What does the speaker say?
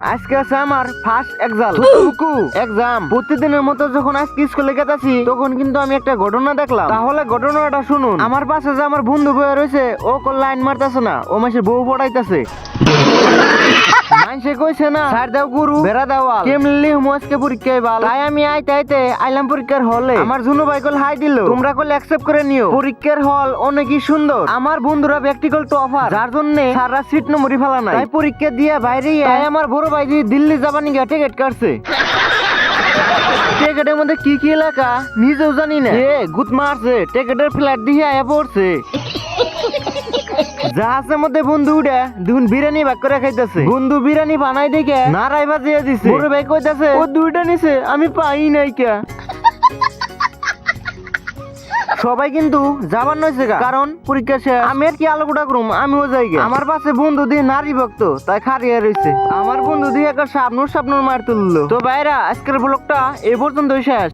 আজকে আছে আমার ফার্স্ট এক্সাম। প্রতিদিনের মতো যখন আজকে স্কুলে গেতাছি তখন কিন্তু আমি একটা ঘটনা দেখলাম। তাহলে ঘটনাটা শুনুন। আমার পাশে যে আমার বন্ধু বয়ে রয়েছে ও লাইন মারতেছে না, ও মাসে বউ পড়াইতেছে। মানুষে কইছে না স্যার দাও গুরু বেড়া দেওয়াল কেমলি আজকে পরীক্ষায় ভালো, তাই আমি আইতে আইলাম পরীক্ষার হলে। আমার জুনু ভাই কল হাই দিল, তোমরা কল অ্যাকসেপ্ট করে নিও। পরীক্ষার হল অনেকই সুন্দর, আমার বন্ধুরা প্র্যাকটিক্যাল টপার, যার জন্য সারা সিট নম্বরই ফেলা নাই। তাই পরীক্ষা দিয়ে বাইরে তাই আমার বড় ভাই দিল্লি যাবানি গা টিকিট কাটছে। টিকিটের মধ্যে কি কি লেখা নিজেও জানি না, গুদ মারছে টিকিটের ফ্ল্যাট দিয়ে আয়া পড়ছে। জাহাজের মধ্যে বন্ধু উঠে দুন বিরিয়ানি ভাগ করে খাইতেছে। বন্ধু বিরিয়ানি বানাই দেখে নারাই বাজিয়ে দিছে। বড় ভাই কইতাছে ও দুইটা নিছে আমি পাই নাই কে। সবাই কিন্তু যাবার নইছে গা, কারণ পরীক্ষা শেষ। আমি আর কি আলোকুটা করুম, আমিও যাই গে। আমার পাশে বন্ধু দিয়ে নারী ভক্ত তাই খারিয়া রয়েছে। আমার বন্ধু দিয়ে একটা স্বপ্ন মার তুললো। তো ভাইরা আজকের ব্লগটা এই পর্যন্তই শেষ।